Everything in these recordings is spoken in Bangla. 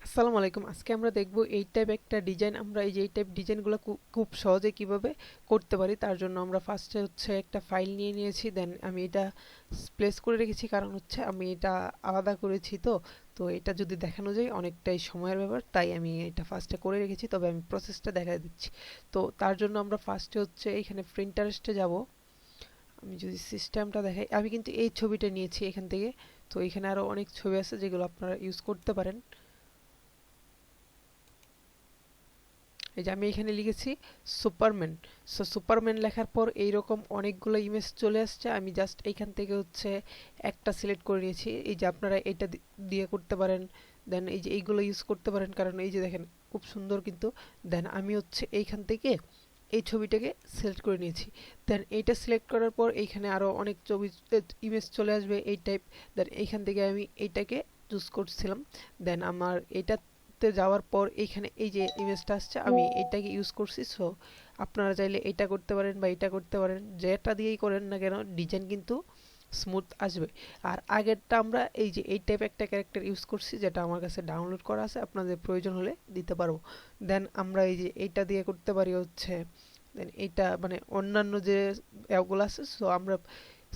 আসসালামু আলাইকুম। আজকে আমরা দেখব এই টাইপ একটা ডিজাইন। আমরা এই যে এই টাইপ ডিজাইনগুলো খুব সহজে কিভাবে করতে পারি। তার জন্য আমরা ফার্স্টে হচ্ছে একটা ফাইল নিয়ে নিয়েছি, দেন আমি এটা প্লেস করে রেখেছি, কারণ হচ্ছে আমি এটা আলাদা করেছি। তো এটা যদি দেখানো যায় অনেকটাই সময়ের ব্যাপার, তাই আমি এটা ফার্স্টে করে রেখেছি। তবে আমি প্রসেসটা দেখা দিচ্ছি। তো তার জন্য আমরা ফার্স্টে হচ্ছে এখানে প্রিন্টারেস্টে যাব। আমি যদি সিস্টেমটা দেখাই, আমি কিন্তু এই ছবিটা নিয়েছি এখান থেকে। তো এখানে আরও অনেক ছবি আছে যেগুলো আপনারা ইউজ করতে পারেন। এই যে আমি এখানে লিখেছি সুপারম্যান। সো সুপারম্যান লেখার পর এইরকম অনেকগুলো ইমেজ চলে আসছে। আমি জাস্ট এইখান থেকে হচ্ছে একটা সিলেক্ট করে নিয়েছি। এই যে আপনারা এটা দিয়ে করতে পারেন, দেন এই যে এইগুলো ইউজ করতে পারেন, কারণ এই যে দেখেন খুব সুন্দর কিন্তু। দেন আমি হচ্ছে এইখান থেকে এই ছবিটাকে সিলেক্ট করে নিয়েছি। দেন এইটা সিলেক্ট করার পর এইখানে আরও অনেক ছবি ইমেজ চলে আসবে এই টাইপ। দেন এইখান থেকে আমি এইটাকে চুজ করছিলাম। দেন আমার এইটা যাওয়ার পর এইখানে এই যে ইমেজটা আসছে, আমি এইটাকে ইউজ করছি। সো আপনারা চাইলে এটা করতে পারেন বা এটা করতে পারেন, যেটা দিয়েই করেন না কেন ডিজাইন কিন্তু স্মুথ আসবে। আর আগেরটা আমরা এই যে এই টাইপ একটা ক্যারেক্টার ইউজ করছি, যেটা আমার কাছে ডাউনলোড করা আছে, আপনাদের প্রয়োজন হলে দিতে পারবো। দেন আমরা এই যে এইটা দিয়ে করতে পারি হচ্ছে, দেন এইটা মানে অন্যান্য যে অ্যাপগুলো আছে। সো আমরা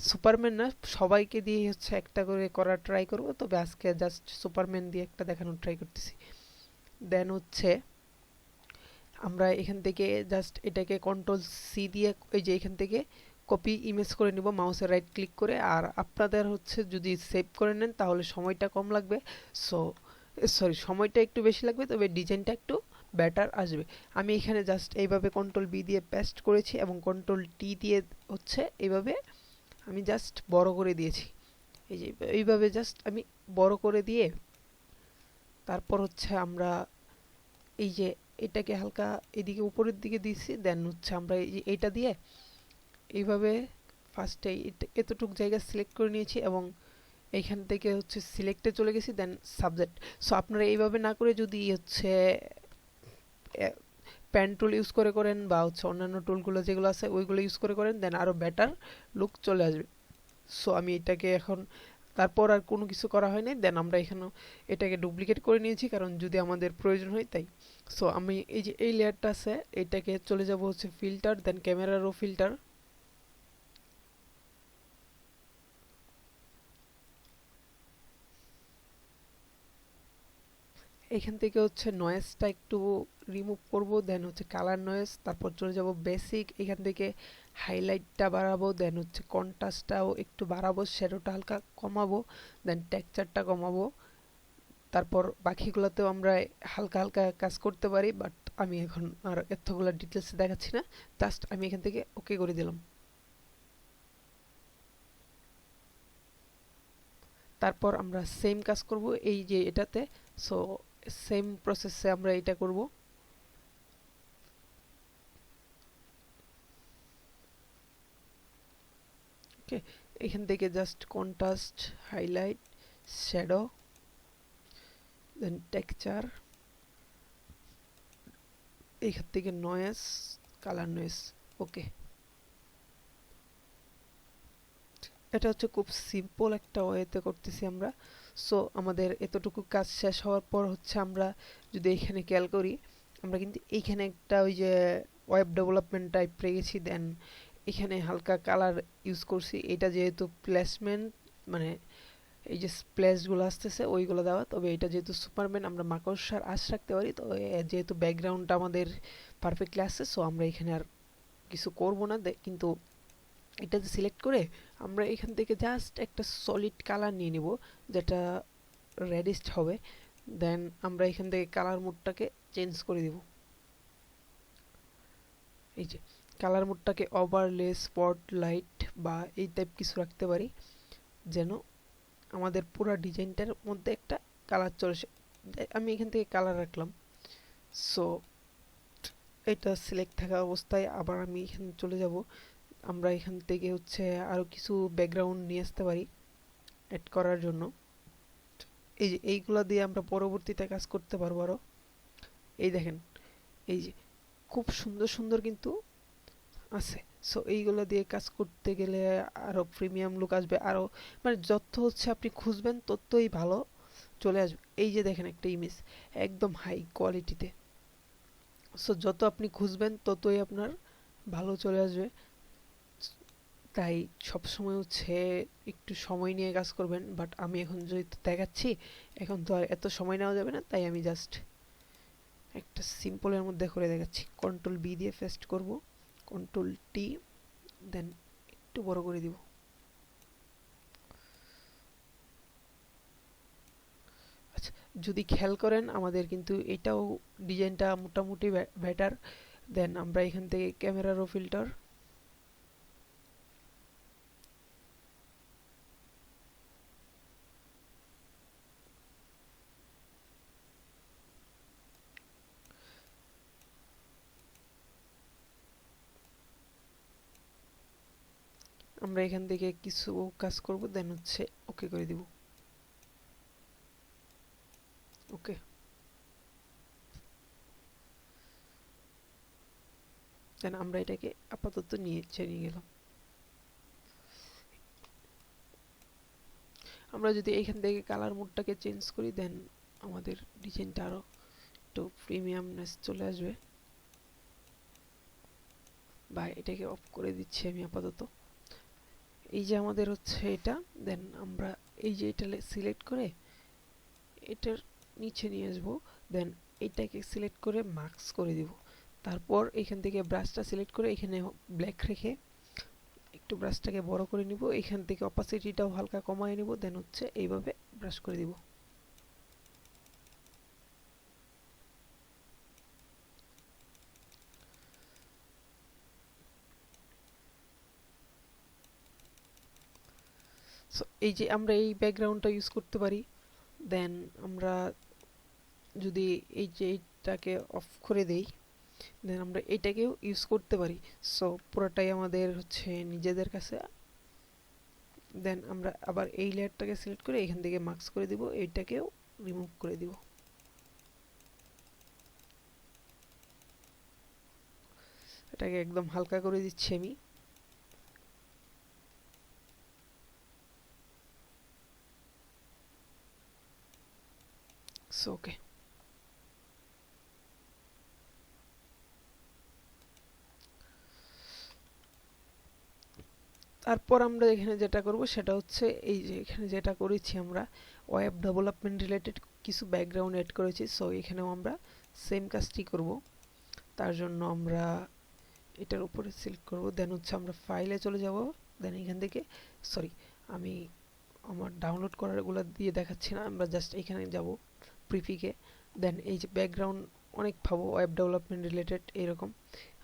সুপারম্যান না, সবাইকে দিয়ে হচ্ছে একটা করে করার ট্রাই করব, তবে আজকে জাস্ট সুপারম্যান দিয়ে একটা দেখানোর ট্রাই করতেছি। দেন হচ্ছে আমরা এখান থেকে জাস্ট এটাকে কন্ট্রোল সি দিয়ে এই যে এখান থেকে কপি ইমেজ করে নিব মাউসের রাইট ক্লিক করে। আর আপনাদের হচ্ছে যদি সেভ করে নেন তাহলে সময়টা কম লাগবে। সো সরি, সময়টা একটু বেশি লাগবে, তবে ডিজাইনটা একটু বেটার আসবে। আমি এখানে জাস্ট এইভাবে কন্ট্রোল বি দিয়ে পেস্ট করেছি এবং কন্ট্রোল টি দিয়ে হচ্ছে এইভাবে আমি জাস্ট বড় করে দিয়েছি। এই যে এইভাবে জাস্ট আমি বড় করে দিয়ে তারপর হচ্ছে আমরা এই যে এটাকে হালকা এদিকে উপরের দিকে দিয়েছি। দেন হচ্ছে আমরা এই যে এইটা দিয়ে এইভাবে ফার্স্টে এতটুক জায়গা সিলেক্ট করে নিয়েছি এবং এইখান থেকে হচ্ছে সিলেক্টে চলে গেছি। দেন সাবজেক্ট। সো আপনারা এইভাবে না করে যদি হচ্ছে প্যান টুল ইউজ করে করেন বা হচ্ছে অন্যান্য টুলগুলো যেগুলো আছে ওইগুলো ইউজ করে করেন, দেন আরও বেটার লুক চলে আসবে। সো আমি এটাকে এখন তারপর আর কোনো কিছু করা হয়নি। দেন আমরা এখানেও এটাকে ডুপ্লিকেট করে নিয়েছি, কারণ যদি আমাদের প্রয়োজন হয় তাই। সো আমি এই যে এই লেয়ারটা আছে এটাকে চলে যাব হচ্ছে ফিল্টার, দেন ক্যামেরারও ফিল্টার। এখান থেকে হচ্ছে নয়েজটা একটু রিমুভ করব, দেন হচ্ছে কালার নয়েজ। তারপর চলে যাব বেসিক, এখান থেকে হাইলাইটটা বাড়াবো, দেন হচ্ছে কন্ট্রাস্টটাও একটু বাড়াবো, শ্যাডোটা হালকা কমাবো, দেন টেক্সচারটা কমাবো। তারপর বাকিগুলোতেও আমরা হালকা হালকা কাজ করতে পারি, বাট আমি এখন আর এতগুলো ডিটেলস দেখাচ্ছি না। জাস্ট আমি এখান থেকে ওকে করে দিলাম। তারপর আমরা সেম কাজ করব এই যে এটাতে। সো সেম প্রসেসে আমরা এটা করব। ওকে, এখান থেকে জাস্ট কন্ট্রাস্ট, হাইলাইট, শ্যাডো, দেন টেক্সচার, এখান থেকে নয়েজ, কালার নয়েজ। ওকে, এটা হচ্ছে খুব সিম্পল একটা ওয়েতে করতেছি আমরা। সো আমাদের এতটুকু কাজ শেষ হওয়ার পর হচ্ছে আমরা যদি এখানে খেয়াল করি, আমরা কিন্তু এইখানে একটা ওই যে ওয়েব ডেভেলপমেন্ট টাইপ রেখেছি। দেন এখানে হালকা কালার ইউজ করছি, এটা যেহেতু প্লেসমেন্ট মানে এই যে স্প্ল্যাশগুলো আসতেছে ওইগুলো দেওয়া। তবে এটা যেহেতু সুপারম্যান আমরা মাকড়সার আশ রাখতে পারি, তো যেহেতু ব্যাকগ্রাউন্ডটা আমাদের পারফেক্টলি আসছে, সো আমরা এখানে আর কিছু করব না। কিন্তু এটাতে সিলেক্ট করে আমরা এখান থেকে জাস্ট একটা সলিড কালার নিয়ে নিব, যেটা রেডিস্ট হবে। দেন আমরা এখান থেকে কালার মোডটাকে চেঞ্জ করে দিব। এই যে কালার মোডটাকে ওভারলে, স্পটলাইট বা এই টাইপ কিছু রাখতে পারি, যেন আমাদের পুরো ডিজাইনটার মধ্যে একটা কালার চলে আসে। আমি এখান থেকে কালার রাখলাম। সো এটা সিলেক্ট থাকা অবস্থায় আবার আমি এখানে চলে যাব। আমরা এখান থেকে হচ্ছে আরও কিছু ব্যাকগ্রাউন্ড নিয়ে আসতে পারি অ্যাড করার জন্য। এই যে এইগুলা দিয়ে আমরা পরবর্তীতে কাজ করতে পারবো আরও। এই দেখেন, এই যে খুব সুন্দর সুন্দর কিন্তু আছে। সো এইগুলো দিয়ে কাজ করতে গেলে আরও প্রিমিয়াম লুক আসবে, আরও মানে যত হচ্ছে আপনি খুঁজবেন ততই ভালো চলে আসবে। এই যে দেখেন একটা ইমেজ একদম হাই কোয়ালিটিতে। সো যত আপনি খুঁজবেন ততই আপনার ভালো চলে আসবে। তাই সবসময় হচ্ছে একটু সময় নিয়ে কাজ করবেন। বাট আমি এখন যেহেতু দেখাচ্ছি, এখন তো আর এত সময় নেওয়া যাবে না, তাই আমি জাস্ট একটা সিম্পলের মধ্যে করে দেখাচ্ছি। কন্ট্রোল বি দিয়ে পেস্ট করব, কন্ট্রোল টি, দেন একটু বড় করে দিব। আচ্ছা, যদি খেয়াল করেন আমাদের কিন্তু এটাও ডিজাইনটা মোটামুটি বেটার। দেন আমরা এখান থেকে ক্যামেরারও ফিল্টার, আমরা এখান থেকে কিছু কাজ করব, দেন হচ্ছে ওকে করে দিব। ওকে, দেন আমরা এটাকে আপাতত নিয়ে গেলাম। আমরা যদি এখান থেকে কালার মোডটাকে চেঞ্জ করি, দেন আমাদের ডিজাইনটা আরো একটু প্রিমিয়ামনেস চলে আসবে। বা এটাকে অফ করে দিচ্ছি আমি আপাতত। এই যে আমাদের হচ্ছে এটা, দেন আমরা এই যে এটা সিলেক্ট করে এটার নিচে নিয়ে আসবো, দেন এটাকে সিলেক্ট করে মার্কস করে দিব। তারপর এখান থেকে ব্রাশটা সিলেক্ট করে এখানে ব্ল্যাক রেখে একটু ব্রাশটাকে বড় করে নিব, এখান থেকে অপাসিটিটাও হালকা কমায় নিব, দেন হচ্ছে এইভাবে ব্রাশ করে দিব। সো এই যে আমরা এই ব্যাকগ্রাউন্ডটা ইউজ করতে পারি। দেন আমরা যদি এই যে এইটাকে অফ করে দেই, দেন আমরা এটাকেও ইউজ করতে পারি। সো পুরোটাই আমাদের হচ্ছে নিজেদের কাছে। দেন আমরা আবার এই লেয়ারটাকে সিলেক্ট করে এখান থেকে মার্কস করে দিব, এইটাকেও রিমুভ করে দিব। এটাকে একদম হালকা করে দিচ্ছি আমি। সো ওকে, তারপর আমরা এখানে যেটা করব সেটা হচ্ছে এই যে এখানে যেটা করেছি আমরা ওয়েব ডেভেলপমেন্ট রিলেটেড কিছু ব্যাকগ্রাউন্ড এড করেছি। সো এখানেও আমরা সেম কাজটি করব। তার জন্য আমরা এটার উপরে সিলেক্ট করব, দেন হচ্ছে আমরা ফাইলে চলে যাব। দেন এখান থেকে, সরি, আমি আমার ডাউনলোড করারগুলো দিয়ে দেখাচ্ছি না, আমরা জাস্ট এখানে যাব প্রিফিকে। দেন এই যে ব্যাকগ্রাউন্ড অনেক পাবো ওয়েব ডেভেলপমেন্ট রিলেটেড এরকম।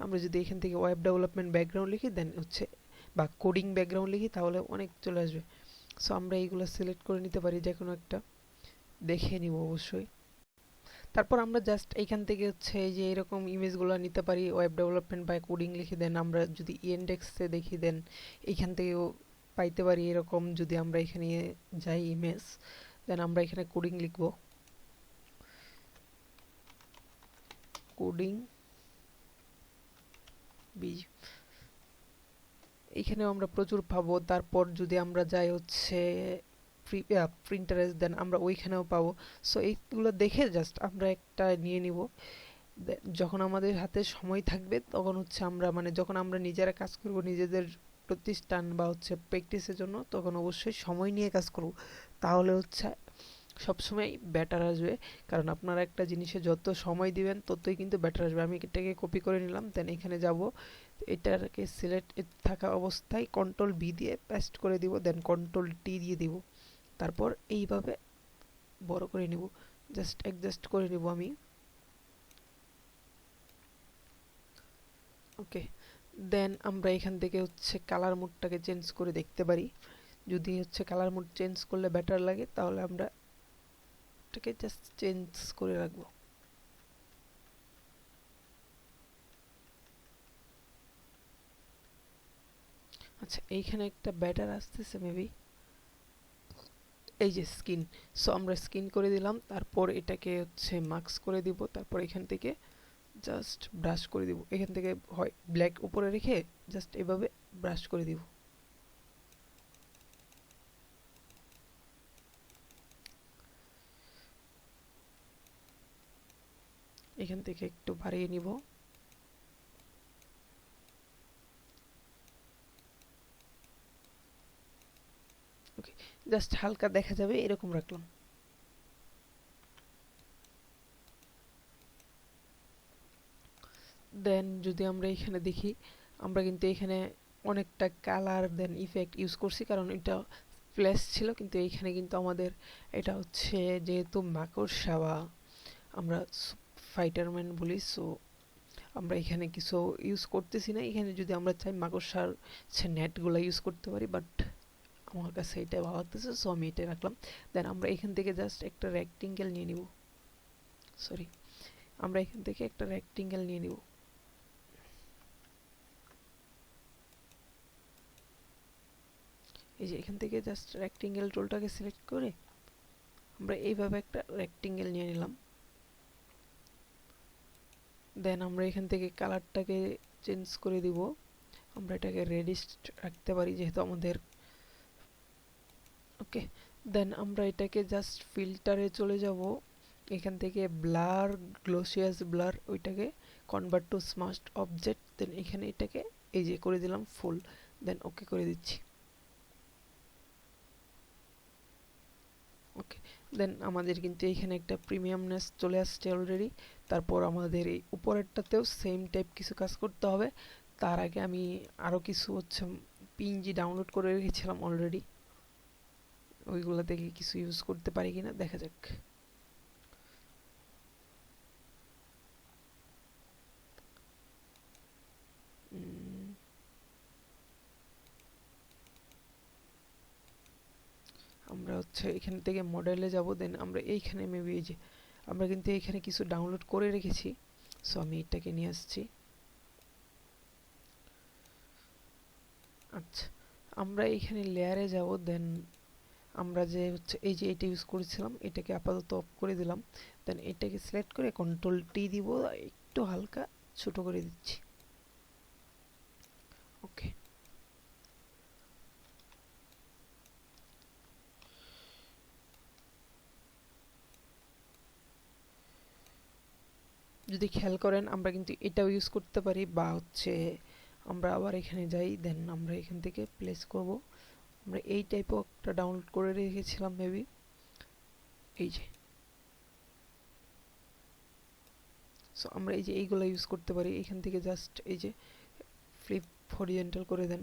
আমরা যদি এখান থেকে ওয়েব ডেভেলপমেন্ট ব্যাকগ্রাউন্ড লিখি, দেন হচ্ছে বা কোডিং ব্যাকগ্রাউন্ড লিখি, তাহলে অনেক চলে আসবে। সো আমরা এইগুলো সিলেক্ট করে নিতে পারি, যে কোনো একটা দেখে নিব অবশ্যই। তারপর আমরা জাস্ট এইখান থেকে হচ্ছে এই যে এরকম ইমেজগুলো নিতে পারি ওয়েব ডেভেলপমেন্ট বা কোডিং লিখে। দেন আমরা যদি ইনডেক্সে দেখি, দেন এইখান থেকেও পাইতে পারি এরকম। যদি আমরা এখানে যাই ইমেজ, দেন আমরা এখানে কোডিং লিখব, কোডিং বি, এইখানেও আমরা প্রচুর পাবো। তারপর যদি আমরা যাই হচ্ছে প্রিন্টারেস্ট, দেন আমরা ওইখানেও পাবো। সো এইগুলো দেখে জাস্ট আমরা একটা নিয়ে নিব। যখন আমাদের হাতে সময় থাকবে তখন হচ্ছে আমরা মানে যখন আমরা নিজেরা কাজ করব নিজেদের প্রতিষ্ঠান বা হচ্ছে প্র্যাকটিসের জন্য, তখন অবশ্যই সময় নিয়ে কাজ করব। তাহলে হচ্ছে সবসময় বেটার আসবে। কারণ আপনারা একটা জিনিসে যত সময় দিবেন ততই কিন্তু বেটার আসবে। আমি এটাকে কপি করে নিলাম, দেন এখানে যাব, এটাকে সিলেক্ট থাকা অবস্থায় কন্ট্রোল বি দিয়ে পেস্ট করে দিব, দেন কন্ট্রোল টি দিয়ে দিব। তারপর এইভাবে বড় করে নিব, জাস্ট অ্যাডজাস্ট করে নিব আমি। ওকে, দেন আমরা এখান থেকে হচ্ছে কালার মোডটাকে চেঞ্জ করে দেখতে পারি। যদি হচ্ছে কালার মোড চেঞ্জ করলে বেটার লাগে, তাহলে আমরা এটাকে জাস্ট চেঞ্জ করে রাখবো। আচ্ছা, এইখানে একটা ব্যাটার আসতেছে মেবি, এই যে স্কিন। সো আমরা স্কিন করে দিলাম, তারপর এটাকে হচ্ছে মার্কস করে দিব, তারপর এখান থেকে জাস্ট ব্রাশ করে দিব। এখান থেকে হয় ব্ল্যাক উপরে রেখে জাস্ট এভাবে ব্রাশ করে দিব। এখান থেকে একটু বাড়িয়ে নিব। ওকে, জাস্ট হালকা দেখা যাবে এরকম রাখলাম। দেন যদি আমরা এখানে দেখি, আমরা কিন্তু এখানে অনেকটা কালার দেন ইফেক্ট ইউজ করছি, কারণ এটা ফ্ল্যাশ ছিল, কিন্তু এইখানে কিন্তু আমাদের এটা হচ্ছে যেহেতু মাকড়সা বা আমরা ফাইটারম্যান বলি, সো আমরা এখানে কিছু ইউজ করতেছি না। এখানে যদি আমরা চাই মাকড়সার নেটগুলো ইউজ করতে পারি, বাট আমার কাছে এটা ভালো লাগতেছে, সো আমি এটা রাখলাম। দেন আমরা এখান থেকে জাস্ট একটা রেক্টেঙ্গেল নিয়ে নিব, সরি, আমরা এখান থেকে একটা রেক্টেঙ্গেল নিয়ে নিব। এই যে এখান থেকে জাস্ট রেক্টেঙ্গেল টুলটাকে সিলেক্ট করে আমরা এইভাবে একটা রেক্টেঙ্গেল নিয়ে নিলাম। দেন আমরা এখান থেকে কালারটাকে চেঞ্জ করে দিব, আমরা এটাকে রেডিশ রাখতে পারি যেহেতু আমাদের। ওকে, দেন আমরা এটাকে জাস্ট ফিল্টারে চলে যাব, এখান থেকে ব্লার, গ্লোসিয়াস ব্লার, ওইটাকে কনভার্ট টু স্মার্ট অবজেক্ট, দেন এখানে এটাকে এই যে করে দিলাম ফুল, দেন ওকে করে দিচ্ছি। ওকে, দেন আমাদের কিন্তু এখানে একটা প্রিমিয়ামনেস চলে আসছে অলরেডি। তারপর আমাদের এই উপরেরটাতেও সেম টাইপ কিছু কাজ করতে হবে। তার আগে আমি আরও কিছু হচ্ছে পিএনজি ডাউনলোড করে রেখেছিলাম অলরেডি, ওইগুলো থেকে কিছু ইউজ করতে পারি কিনা দেখা যাক। আমরা হচ্ছে এখান থেকে মডেলে যাব, দেন আমরা এইখানে মেবি এই যে আমরা কিন্তু এইখানে কিছু ডাউনলোড করে রেখেছি, সো আমি এটাকে নিয়ে আসছি। আচ্ছা, আমরা এইখানে লেয়ারে যাব, দেন আমরা যে হচ্ছে এই যে এটা ইউজ করেছিলাম এটাকে আপাতত অফ করে দিলাম। দেন এটাকে সিলেক্ট করে কন্ট্রোল টি দিব, একটু হালকা ছোট করে দিচ্ছি। ওকে, যদি খেয়াল করেন আমরা কিন্তু এটাও ইউজ করতে পারি, বা হচ্ছে আমরা আবার এখানে যাই, দেন আমরা এখান থেকে প্লেস করব। আমরা এই টাইপও একটা ডাউনলোড করে রেখেছিলাম মেবি, এই যে। সো আমরা এই যে এইগুলো ইউজ করতে পারি, এখান থেকে জাস্ট এই যে ফ্লিপ হরিজন্টাল করে দেন,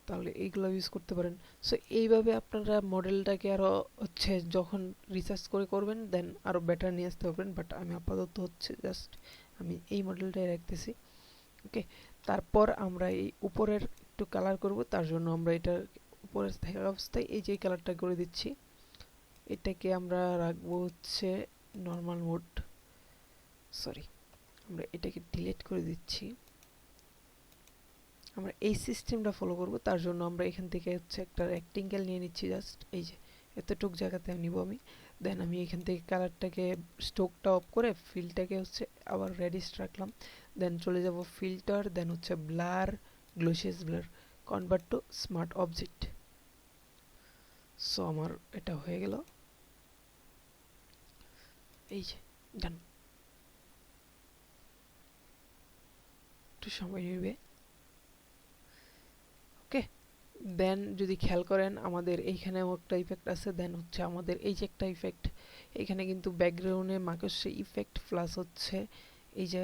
তাহলে এইগুলো ইউজ করতে পারেন। সো এইভাবে আপনারা মডেলটাকে আরও হচ্ছে যখন রিসার্চ করে করবেন দেন আরও বেটার নিয়ে আসতে পারবেন, বাট আমি আপাতত হচ্ছে জাস্ট আমি এই মডেলটাই রাখতেছি। ওকে, তারপর আমরা এই উপরের একটু কালার করব, তার জন্য আমরা এটা উপরে থাকা অবস্থায় এই যে কালারটা করে দিচ্ছি। এটাকে আমরা রাখবো হচ্ছে নর্মাল মোড, সরি, আমরা এটাকে ডিলিট করে দিচ্ছি। আমরা এই সিস্টেমটা ফলো করব, তার জন্য আমরা এখান থেকে হচ্ছে একটা রেক্টেঙ্গেল নিয়ে নিচ্ছি, জাস্ট এই যে এতটুক জায়গাতে নিব আমি। দেন আমি এখান থেকে কালারটাকে স্ট্রোকটা অফ করে ফিলটাকে হচ্ছে আবার রেডিশ রাখলাম। দেন চলে যাব ফিল্টার, দেন হচ্ছে ব্লার, গ্লোসিয়াস blur, convert to smart object. So আমার এটা হয়ে গেল, এই যে ডান। একটু সময় নেবে। ওকে, দেন যদি খেয়াল করেন আমাদের এইখানেও একটা ইফেক্ট আছে, দেন হচ্ছে আমাদের এই যে একটা ইফেক্ট, এখানে কিন্তু ব্যাকগ্রাউন্ডে মাকড়সা ইফেক্ট প্লাস হচ্ছে এই যে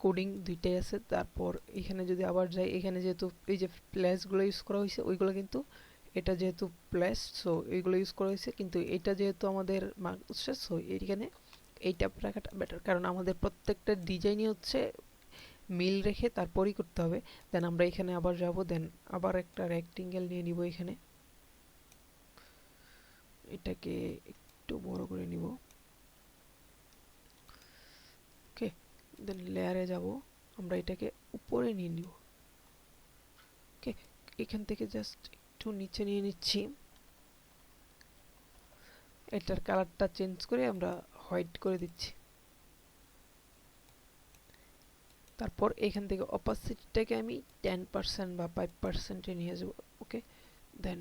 কোডিং দুইটাই আছে। তারপর এখানে যদি আবার যাই, এখানে যেহেতু এই যে প্লেসগুলো ইউজ করা হয়েছে ওইগুলো কিন্তু এটা যেহেতু প্লেস, সো এইগুলো ইউজ করা হয়েছে, কিন্তু এটা যেহেতু আমাদের মাকড়সা, সো এইখানে এইটা রাখাটা বেটার, কারণ আমাদের প্রত্যেকটা ডিজাইনই হচ্ছে মিল রেখে তারপরই করতে হবে। দেন আমরা এখানে আবার যাব, দেন আবার একটা রেক্টেঙ্গেল নিয়ে নিব, এখানে এটাকে একটু বড় করে নিব। ওকে, দেন লেয়ারে যাব, আমরা এটাকে উপরে নিয়ে নিব। ওকে, এখান থেকে জাস্ট একটু নিচে নিয়ে নিচ্ছি, এটার কালারটা চেঞ্জ করে আমরা হোয়াইট করে দিচ্ছি। তারপর এখান থেকে অপাসিটিটাকে আমি 10% বা 5%-এ নিয়ে যাব। ওকে, দেন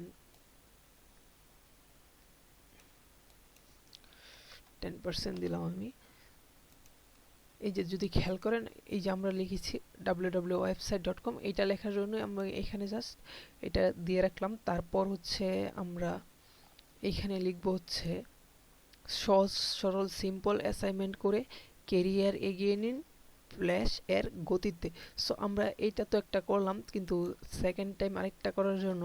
10% দিলাম আমি। এই যে যদি খেয়াল করেন, এই যে আমরা লিখেছি www.website.com, এইটা লেখার জন্য আমরা এখানে জাস্ট এটা দিয়ে রাখলাম। তারপর হচ্ছে আমরা এখানে লিখব হচ্ছে সহজ সরল সিম্পল অ্যাসাইনমেন্ট করে কেরিয়ার এগিয়ে নিন ফ্ল্যাশ এর গতিতে। সো আমরা এইটা তো একটা করলাম, কিন্তু সেকেন্ড টাইম আরেকটা করার জন্য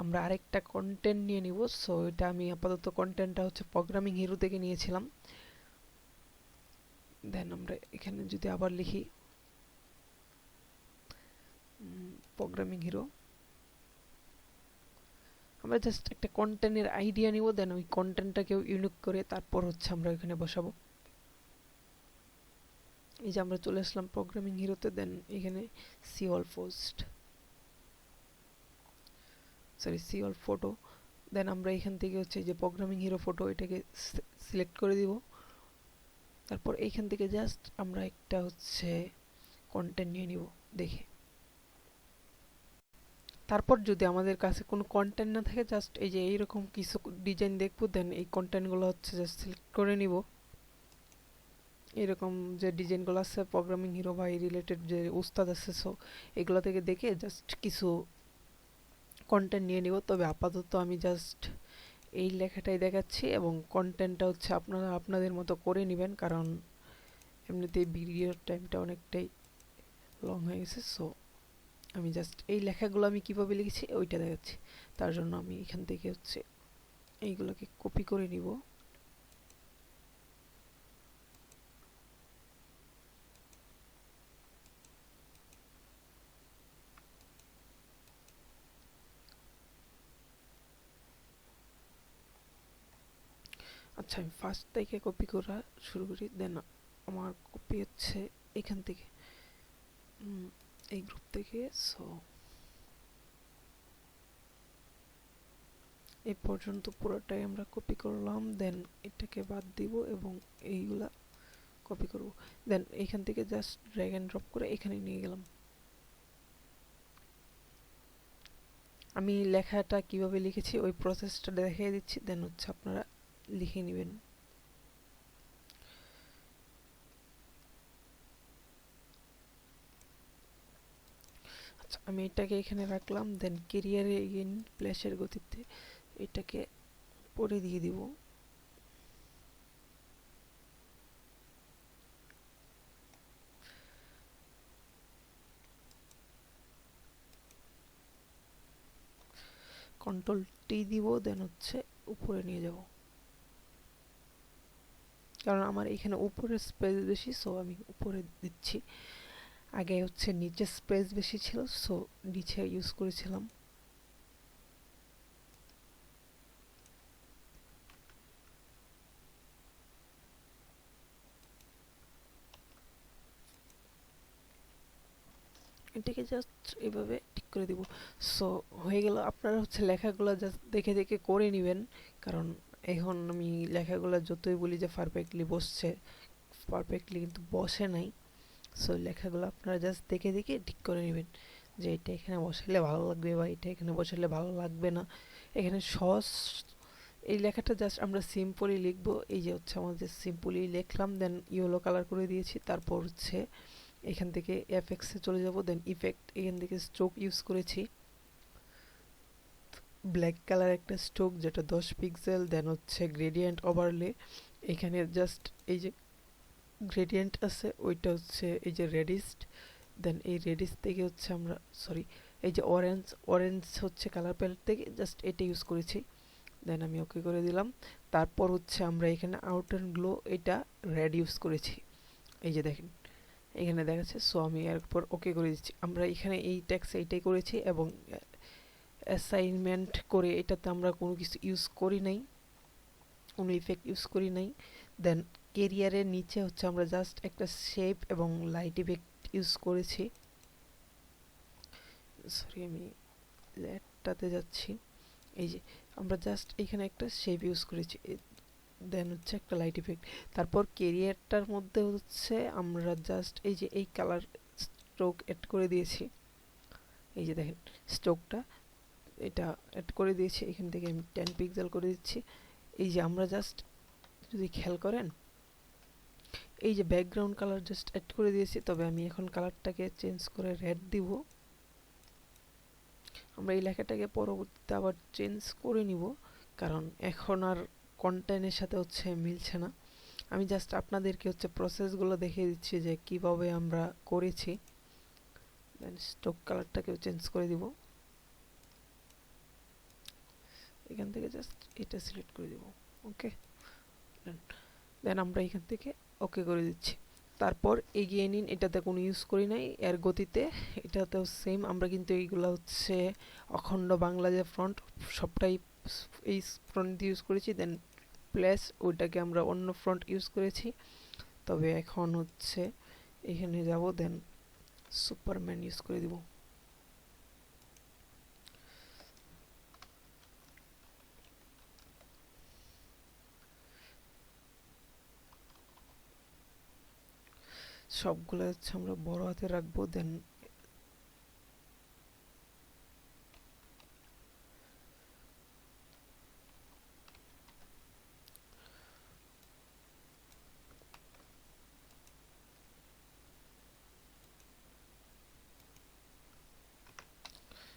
আমরা আরেকটা কন্টেন্ট নিয়ে নিব। সো এটা আমি আপাতত কন্টেন্টটা হচ্ছে প্রোগ্রামিং হিরো থেকে নিয়েছিলাম। দেন আমরা এখানে যদি আবার লিখি প্রোগ্রামিং হিরো, আমরা জাস্ট একটা কন্টেন্টের আইডিয়া নিব, দেন ওই কন্টেন্টটাকেও ইউনিক করে তারপর হচ্ছে আমরা এখানে বসাবো। এই যে আমরা চলে আসলাম প্রোগ্রামিং হিরোতে, দেন এখানে see all post, sorry see all photo, then আমরা এখান থেকে হচ্ছে যে প্রোগ্রামিং হিরো ফটো এটাকে সিলেক্ট করে দিব। তারপর এইখান থেকে জাস্ট আমরা একটা হচ্ছে কন্টেন্ট নিয়ে নিব দেখে। তারপর যদি আমাদের কাছে কোনো কন্টেন্ট না থাকে, জাস্ট এই যে এইরকম কিছু ডিজাইন দেখবো, দেন এই কন্টেন্টগুলো হচ্ছে জাস্ট সিলেক্ট করে নিব। এরকম যে ডিজাইনগুলো আছে প্রোগ্রামিং হিরো বা এই রিলেটেড যে উস্তাদ আছে, সো এগুলো থেকে দেখে জাস্ট কিছু কন্টেন্ট নিয়ে নিব। তবে আপাতত আমি জাস্ট এই লেখাটাই দেখাচ্ছি এবং কন্টেন্টটা হচ্ছে আপনারা আপনাদের মতো করে নেবেন, কারণ এমনিতেই ভিডিওর টাইমটা অনেকটাই লং হয়ে গেছে। সো আমি জাস্ট এই লেখাগুলো আমি কীভাবে লিখেছি ওইটা দেখাচ্ছি। তার জন্য আমি এখান থেকে হচ্ছে এইগুলোকে কপি করে নিব। আচ্ছা, আমি ফার্স্ট থেকে কপি করা শুরু করি। দেন আমার কপি হচ্ছে এখান থেকে, এই গ্রুপ থেকে। সো এই পর্যন্ত পুরোটাই আমরা কপি করলাম, দেন এটাকে বাদ দিব এবং এইগুলা কপি করব। দেন এখান থেকে জাস্ট ড্র্যাগ এন্ড ড্রপ করে এখানে নিয়ে গেলাম। আমি লেখাটা কিভাবে লিখেছি ওই প্রসেসটা দেখিয়ে দিচ্ছি, দেন হচ্ছে আপনারা লিখে নেবেন। আচ্ছা, আমি এটাকে এখানে রাখলাম। দেন কেরিয়ারে এগেইন প্লেসের গতিতে এটাকে পরে দিয়ে দিব। কন্ট্রোল টি দিব, দেন হচ্ছে উপরে নিয়ে যাব, কারণ আমার এখানে উপরে স্পেস বেশি, সো আমি উপরে দিচ্ছি। আগে হচ্ছে নিচে স্পেস বেশি ছিল, সো নিচে ইউজ করেছিলাম। এটাকে জাস্ট এভাবে ঠিক করে দিব। সো হয়ে গেল। আপনারা হচ্ছে লেখাগুলো জাস্ট দেখে দেখে করে নেবেন, কারণ এখন আমি লেখাগুলো যতই বলি যে পারফেক্টলি বসছে, পারফেক্টলি কিন্তু বসে নাই। সো লেখাগুলো আপনারা জাস্ট দেখে দেখে ঠিক করে নেবেন যে এটা এখানে বসালে ভালো লাগবে বা এটা এখানে বসালে ভালো লাগবে না। এখানে সহজ এই লেখাটা জাস্ট আমরা সিম্পলি লিখবো। এই যে হচ্ছে আমাদের সিম্পলি লিখলাম, দেন ইয়েলো কালার করে দিয়েছি। তারপর হচ্ছে এখান থেকে এফএক্সে চলে যাব, দেন ইফেক্ট, এখান থেকে স্ট্রোক ইউজ করেছি, ব্ল্যাক কালার একটা স্ট্রোক যেটা 10 পিক্সেল। দেন হচ্ছে গ্রেডিয়েন্ট ওভারলে, এখানে জাস্ট এই যে গ্রেডিয়েন্ট আছে ওইটা হচ্ছে এই যে রেডিস্ট, দেন এই রেডিস থেকে হচ্ছে আমরা সরি এই যে অরেঞ্জ, অরেঞ্জ হচ্ছে কালার প্যালেট থেকে জাস্ট এটা ইউজ করেছি। দেন আমি ওকে করে দিলাম। তারপর হচ্ছে আমরা এখানে আউট অ্যান্ড গ্লো এটা রেড ইউজ করেছি, এই যে দেখেন এখানে দেখাচ্ছে। সো আমি এরপর ওকে করে দিচ্ছি। আমরা এখানে এই ট্যাক্স এইটাই করেছি এবং অ্যাসাইনমেন্ট করে এটাতে আমরা কোনো কিছু ইউজ করি নাই, কোনো ইফেক্ট ইউজ করি নাই। দেন কেরিয়ারের নিচে হচ্ছে আমরা জাস্ট একটা শেপ এবং লাইট ইফেক্ট ইউজ করেছি। সরি আমি লেটটাতে যাচ্ছি। এই যে আমরা জাস্ট এখানে একটা শেপ ইউজ করেছি, দেন হচ্ছে একটা লাইট ইফেক্ট। তারপর কেরিয়ারটার মধ্যে হচ্ছে আমরা জাস্ট এই যে এই কালার স্ট্রোক অ্যাড করে দিয়েছি, এই যে দেখেন স্ট্রোকটা এটা অ্যাড করে দিয়েছি। এখান থেকে আমি 10 পিক্সেল করে দিচ্ছি। এই যে আমরা জাস্ট যদি খেয়াল করেন এই যে ব্যাকগ্রাউন্ড কালার জাস্ট অ্যাড করে দিয়েছি, তবে আমি এখন কালারটাকে চেঞ্জ করে রেড দিব। আমরা এই লেখাটাকে পরবর্তীতে আবার চেঞ্জ করে নিব, কারণ এখন আর কন্টেন্টের সাথে হচ্ছে মিলছে না। আমি জাস্ট আপনাদেরকে হচ্ছে প্রসেসগুলো দেখিয়ে দিচ্ছি যে কিভাবে আমরা করেছি। দেন স্ট্রোক কালারটাকেও চেঞ্জ করে দিব, এখান থেকে জাস্ট এটা সিলেক্ট করে দিব। ওকে, দেন আমরা এখান থেকে ওকে করে দিচ্ছি। তারপর এগিয়ে নিন, এটাতে কোনো ইউজ করি নাই এর গতিতে, এটাতেও সেম। আমরা কিন্তু এইগুলো হচ্ছে অখণ্ড বাংলা যে ফ্রন্ট, সবটাই এই ফ্রন্ট দিয়ে ইউজ করেছি। দেন প্লাস ওইটাকে আমরা অন্য ফ্রন্ট ইউজ করেছি। তবে এখন হচ্ছে এখানে যাব, দেন সুপারম্যান ইউজ করে দিব। সবগুলো হচ্ছে আমরা বড় হাতে রাখবো। দেন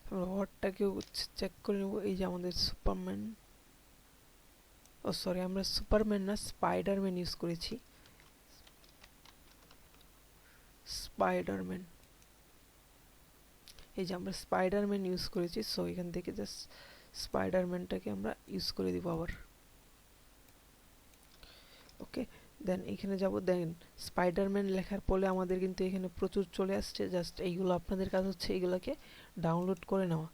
আমরা ওয়ার্ডটাকেও চেক করে নেব। এই যে আমাদের সুপারম্যান, ও সরি, আমরা সুপারম্যান না স্পাইডারম্যান ইউজ করেছি। স্পাইডারম্যান, এই যে আমরা স্পাইডারম্যান ইউজ করেছি। সো এখান থেকে জাস্ট স্পাইডারম্যানটাকে আমরা ইউজ করে দিব আবার। ওকে, দেন এখানে যাব। দেন স্পাইডারম্যান লেখার পরে আমাদের কিন্তু এখানে প্রচুর চলে আসছে। জাস্ট এইগুলো আপনাদের কাজ হচ্ছে এইগুলোকে ডাউনলোড করে নেওয়া।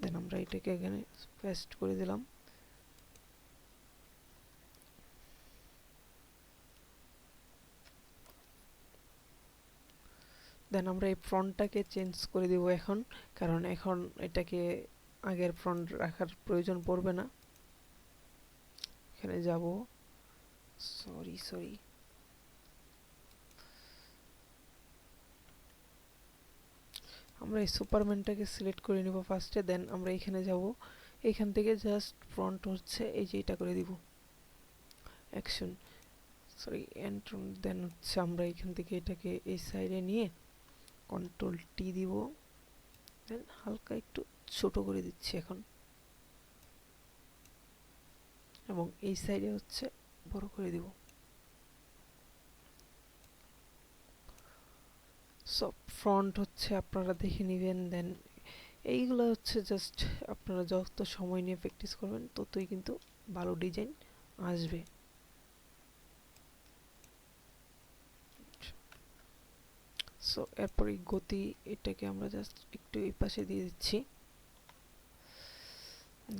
দেন আমরা এটাকে এখানে পেস্ট করে দিলাম। দেন আমরা এই ফ্রন্টটাকে চেঞ্জ করে দিব এখন, কারণ এখন এটাকে আগের ফ্রন্ট রাখার প্রয়োজন পড়বে না। এখানে যাব, সরি, আমরা এই সুপারম্যানটাকে সিলেক্ট করে নিব ফার্স্টে। দেন আমরা এখানে যাব, এখান থেকে জাস্ট ফ্রন্ট হচ্ছে এই যে এটা করে দিব, অ্যাকশন, সরি এন্ট্রন। দেন হচ্ছে আমরা এখান থেকে এটাকে এই সাইডে নিয়ে কন্ট্রোল টি দিব। দেন হালকা একটু ছোট করে দিচ্ছি এখন, এবং এই সাইডে হচ্ছে বড় করে দিব। সব ফ্রন্ট হচ্ছে আপনারা দেখে নেবেন। দেন এইগুলো হচ্ছে জাস্ট আপনারা যত সময় নিয়ে প্র্যাকটিস করবেন ততই কিন্তু ভালো ডিজাইন আসবে। সো এরপর এই গতি, এটাকে আমরা জাস্ট একটু এই পাশে দিয়ে দিচ্ছি।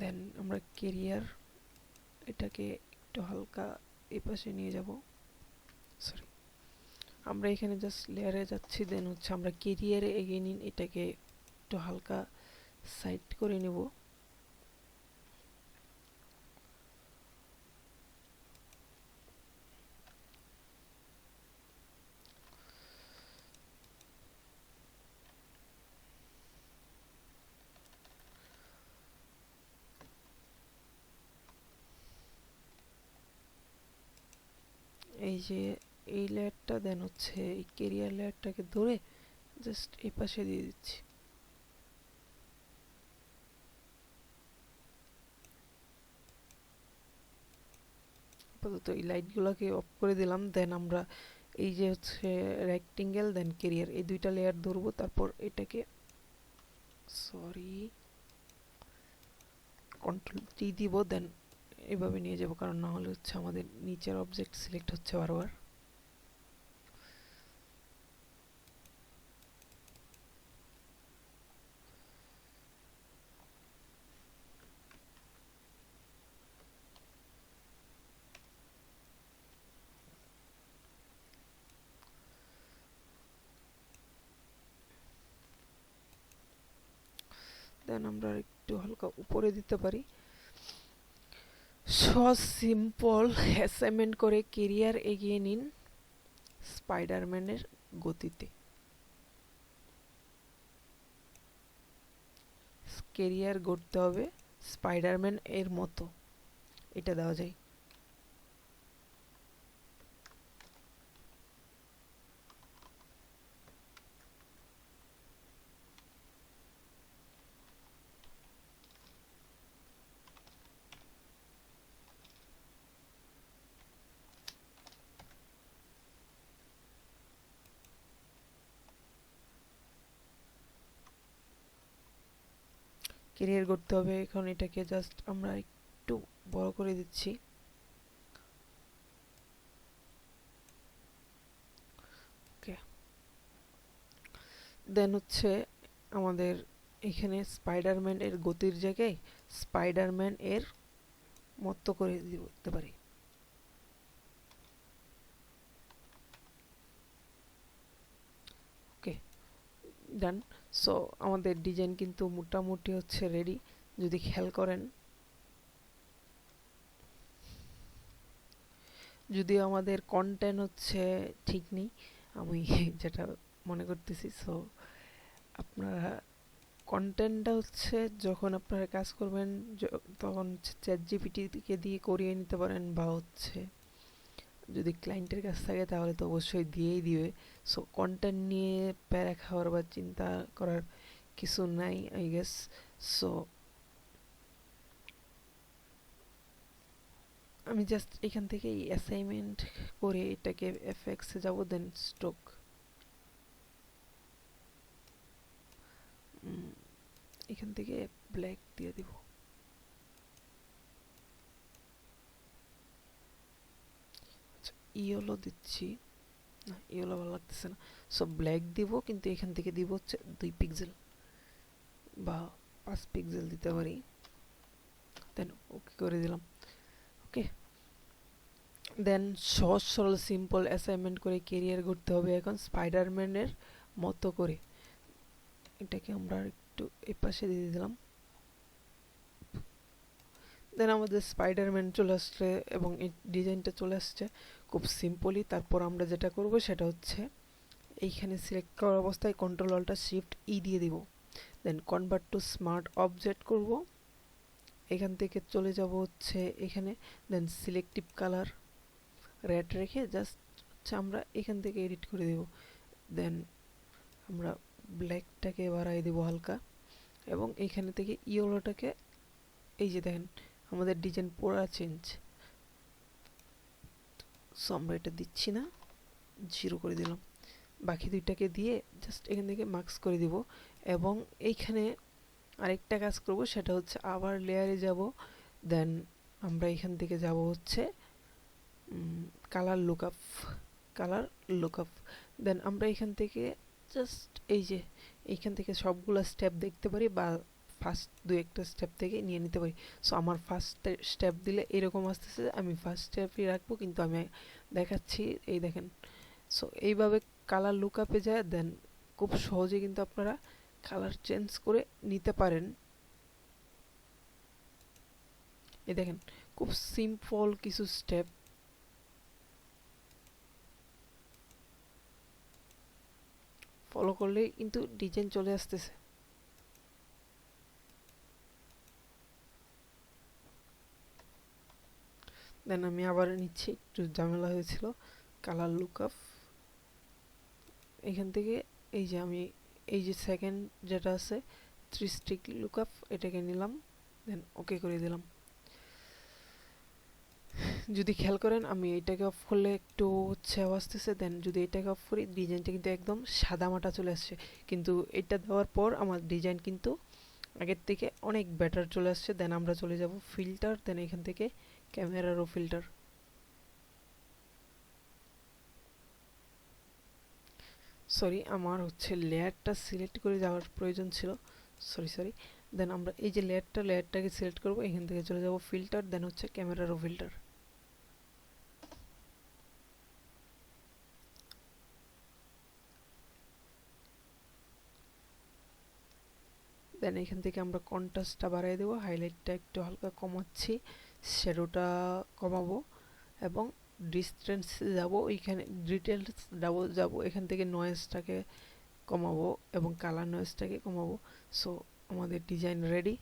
দেন আমরা কেরিয়ার, এটাকে একটু হালকা এই পাশে নিয়ে যাব। সরি, আমরা এখানে জাস্ট লেয়ারে যাচ্ছি। দেন হচ্ছে আমরা কেরিয়ারে এগিয়ে নিন, এটাকে একটু হালকা সাইড করে নেব। এই যে এই লেয়ারটা, দেন হচ্ছে এই কেরিয়ার লেয়ারটাকে ধরে জাস্ট এই পাশে দিয়ে দিচ্ছি। আপাতত এই লাইটগুলোকে অফ করে দিলাম। দেন আমরা এই যে হচ্ছে রেক্টেঙ্গেল দেন কেরিয়ার, এই দুইটা লেয়ার ধরবো। তারপর এটাকে সরি কন্ট্রোল টি দিব। দেন এভাবে নিয়ে যাব, কারণ না হলে হচ্ছে আমাদের নিচের অবজেক্ট সিলেক্ট হচ্ছে বারবার। দেন আমরা একটু হালকা উপরে দিতে পারি। সহজ সিম্পল অ্যাসাইনমেন্ট করে কেরিয়ার এগিয়ে নিন স্পাইডারম্যানের গতিতে। কেরিয়ার গড়তে হবে স্পাইডারম্যান এর মতো, এটা দেওয়া যায়। ক্যারিয়ার করতে হবে। এখন এটাকে জাস্ট আমরা একটু বড় করে দিচ্ছি। ওকে, দেন হচ্ছে আমাদের এখানে স্পাইডারম্যান এর গতির জায়গায় স্পাইডারম্যান এর মতো করে দিতে পারি। ওকে, ডান। সো আমাদের ডিজাইন কিন্তু মোটামুটি হচ্ছে রেডি। যদি খেয়াল করেন, যদিও আমাদের কন্টেন্ট হচ্ছে ঠিক নেই, আমি যেটা মনে করতেছি। সো আপনারা কন্টেন্টটা হচ্ছে যখন আপনারা কাজ করবেন তখন চ্যাট জিপিটিকে দিয়ে করিয়ে নিতে পারেন, বা হচ্ছে যদি ক্লায়েন্টের কাছ থাকে তাহলে তো অবশ্যই দিয়েই দিবে। সো কন্টেন্ট নিয়ে প্যারা খাওয়ার বা চিন্তা করার কিছু নাই আই গেস। সো আমি জাস্ট এখান থেকে অ্যাসাইনমেন্ট করে এটাকে এফএক্সে যাব, দেন স্ট্রোক এখান থেকে ব্ল্যাক দিয়ে দিব। আচ্ছা, ইয়েলো দিচ্ছি না, ইয়েলো ভালো লাগতেছে না। সো ব্ল্যাক দিব, কিন্তু এখান থেকে দিব হচ্ছে 2 পিক্সেল বা 5 পিক্সেল দিতে পারি। দেন ওকে করে দিলাম। ওকে, দেন সহজ সরল সিম্পল অ্যাসাইনমেন্ট করে কেরিয়ার করতে হবে এখন স্পাইডারম্যানের মতো করে। এটাকে আমরা একটু এই পাশে দিয়ে দিলাম। দেন আমাদের স্পাইডারম্যান চলে আসছে এবং এই ডিজাইনটা চলে আসছে খুব সিম্পলি। তারপর আমরা যেটা করব সেটা হচ্ছে এইখানে সিলেক্ট করার অবস্থায় কন্ট্রোল অল্টার শিফট ই দিয়ে দিব। দেন কনভার্ট টু স্মার্ট অবজেক্ট করব, এখান থেকে চলে যাব হচ্ছে এখানে। দেন সিলেক্টিভ কালার রেড রেখে জাস্ট হচ্ছে আমরা এখান থেকে এডিট করে দেব। দেন আমরা ব্ল্যাকটাকে বাড়াই দেব হালকা, এবং এইখানে থেকে ইয়েলোটাকে, এই যে দেখেন আমাদের ডিজাইন পুরা চেঞ্জ। সো আমরা এটা দিচ্ছি না, 0 করে দিলাম। বাকি দুইটাকে দিয়ে জাস্ট এখান থেকে মার্কস করে দিব। এবং এইখানে আরেকটা কাজ করব, সেটা হচ্ছে আবার লেয়ারে যাব। দেন আমরা এখান থেকে যাব হচ্ছে কালার লুকআপ, কালার লুকআপ। দেন আমরা এখান থেকে জাস্ট এই যে এইখান থেকে সবগুলো স্টেপ দেখতে পারি, বা ফার্স্ট দু একটা স্টেপ থেকে নিয়ে নিতে পারি। সো আমার ফার্স্ট স্টেপ দিলে এরকম আসতেছে, আমি ফার্স্ট স্টেপই রাখবো, কিন্তু আমি দেখাচ্ছি এই দেখেন। সো এইভাবে কালার লুকআপে যায়, দেন খুব সহজে কিন্তু আপনারা কালার চেঞ্জ করে নিতে পারেন। এই দেখেন খুব সিম্পল কিছু স্টেপ ফলো করলেই কিন্তু ডিজাইন চলে আসতেছে। দেন আমি আবার নিচ্ছি, একটু ঝামেলা হয়েছিল। কালার লুকআপ এখান থেকে, এই যে আমি এই যে সেকেন্ড যেটা আছে 3 স্টিক লুকআপ, এটাকে নিলাম, দেন ওকে করে দিলাম। যদি খেয়াল করেন আমি এটাকে অফ করলে একটু হচ্ছে আওয়াজ আসতেছে। দেন যদি এটাকে অফ করি ডিজাইনটা কিন্তু একদম সাদা মাটা চলে আসছে, কিন্তু এটা দেওয়ার পর আমার ডিজাইন কিন্তু আগের থেকে অনেক বেটার চলে আসছে। দেন আমরা চলে যাব ফিল্টার, দেন এখান থেকে ক্যামেরারও ফিল্টার। সরি, আমার হচ্ছে লেয়ারটা সিলেক্ট করে যাওয়ার প্রয়োজন ছিল, সরি। দেন আমরা এই যে লেয়ারটাকে সিলেক্ট করব, এখান থেকে চলে যাব ফিল্টার, দেন হচ্ছে ক্যামেরারও ফিল্টার। দেন এখান থেকে আমরা কন্ট্রাস্টটা বাড়াই দেবো, হাইলাইটটা একটু হালকা কমাচ্ছি, শ্যাডোটা কমাবো, এবং ডিস্টেন্স যাব, এইখানে ডিটেলস যাব, এখান থেকে নয়েজটাকে কমাবো এবং কালার নয়েজটাকে কমাবো। সো আমাদের ডিজাইন রেডি।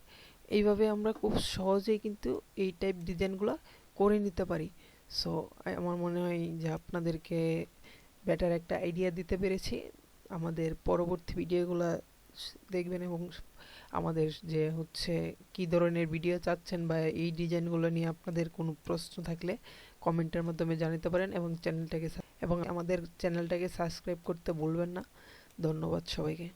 এইভাবে আমরা খুব সহজেই কিন্তু এই টাইপ ডিজাইনগুলো করে নিতে পারি। সো আমার মনে হয় যে আপনাদেরকে বেটার একটা আইডিয়া দিতে পেরেছি। আমাদের পরবর্তী ভিডিওগুলো দেখবেন, এবং আমাদের যে হচ্ছে কি ধরনের ভিডিও চাচ্ছেন, বা এই ডিজাইনগুলো নিয়ে আপনাদের কোনো প্রশ্ন থাকলে কমেন্টের মাধ্যমে জানাতে পারেন, এবং আমাদের চ্যানেলটাকে সাবস্ক্রাইব করতে ভুলবেন না। ধন্যবাদ সবাইকে।